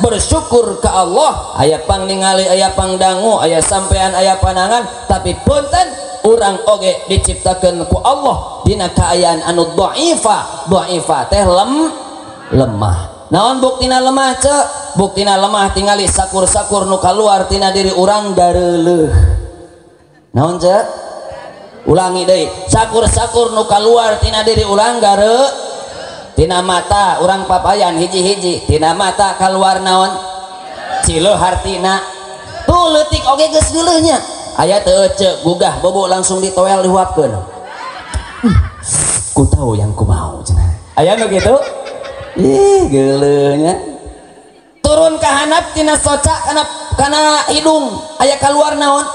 bersyukur ke Allah aya pangningali aya pangdangu aya sampean aya panangan tapi punten urang oge diciptakeun ku Allah dina kaayaan anu dhaifa teh lemah. Naon buktina lemah cek? Buktina lemah tingali sakur-sakur nu kaluar tina diri urang gareuleuh. Naon cek? Ulangi deui. Sakur-sakur nu kaluar tina diri urang gareuleuh. Tina mata urang papayan hiji-hiji, tina mata kaluar naon? Cileuh tina. Tuh leutik oge geus geuleuhnya. Aya teu cek gugah bobo langsung ditoel dihuapkeun. Ku tahu yang ku mau cenah. Aya nu kitu? Ih, geuleuhnya. Turun ka handap tina soca kana hidung, aya kaluar naon?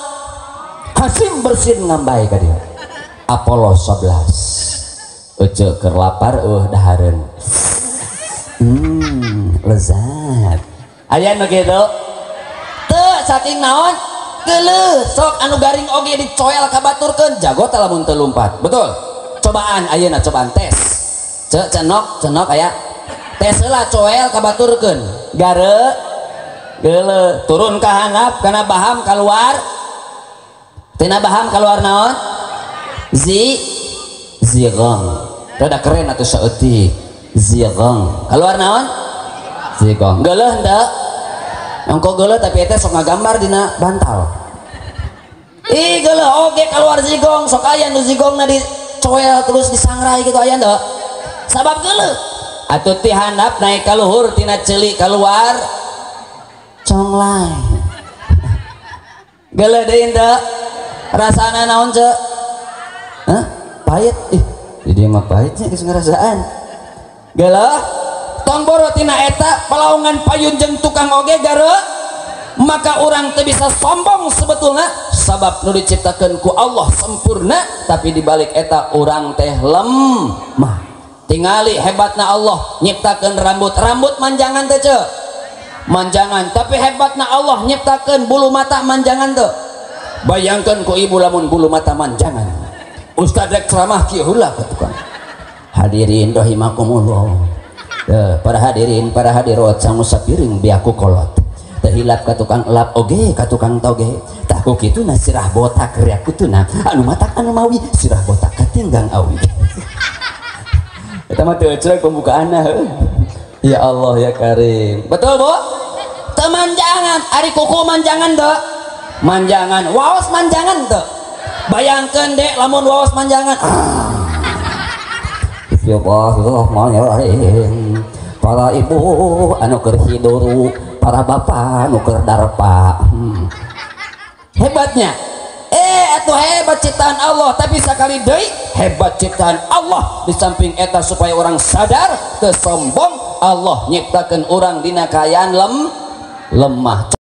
Hasim bersin ngambai ka dieu. Apollo 11. Ece keur lapar dahareun. Lezat. Aya nu kitu? Teu saking naon? Geuleuh sok anu garing oge dicoel kabaturkeun jago teh lamun teu lumpat. Betul? Cobaan ayeuna cobaan tes. Cek cenok aya. Tes heula coel kabaturkeun. Geuleuh turun ka handap kana baham kaluar. Tina baham kaluar naon? Zigong. Rada keren atuh saeutik. Zigong. Kaluar naon? Zigong. Geuleuh henteu? Engko geuleuh tapi eta sok ngagambar dina bantal. Ih geuleuh oge kaluar zigong, sok aya nu zigongna dicoel terus disangrai gitu aya henteu? Sabab geuleuh. Atuh ti handap naik ka luhur tina ceuli kaluar conglay. Geuleuh deui henteu? Rasana naon ceu? Hah? Pahit. Ih jadi mah pahitnya geus ngarasaan. Geuleuh tong boro tina eta palaungan payun jeung tukang oge gareuh maka urang teu bisa sombong sebetulna sabab nu diciptakeun ku Allah sempurna tapi dibalik eta urang teh lemah. Tingali hebatna Allah nyiptakeun rambut manjangan teh ceuk manjangan tapi hebatna Allah nyiptakeun bulu mata manjangan teu. Bayangkeun ku ibu lamun bulu mata manjangan Ustaz rek ceramah kieu heula ka tukang. Hadirin rahimakumullah. Para hadirin para hadirat sang musafirin biaku kolot. Teu hilap ka tukang elap oge ka tukang toge. Tah ku kituna sirah botak rea kutuna anu matak anu mawi sirah botak katinggang awi. Eta mah teu ceuk pembukaanna heuh. Ya Allah ya Karim. Betul Bu? Teu manjangan ari kuku manjangan teu? Manjangan waos manjangan teu? Bayangkan dek lamun waos manjangan Bismillahirrahmanirrahim. Para ibu anu keur hiduru, para bapak anu keur darpa. Hebatnya atuh hebat ciptaan Allah tapi sakali deui hebat ciptaan Allah di samping eta supaya orang sadar teu sombong Allah nyiptakeun urang dina kaayaan lemah.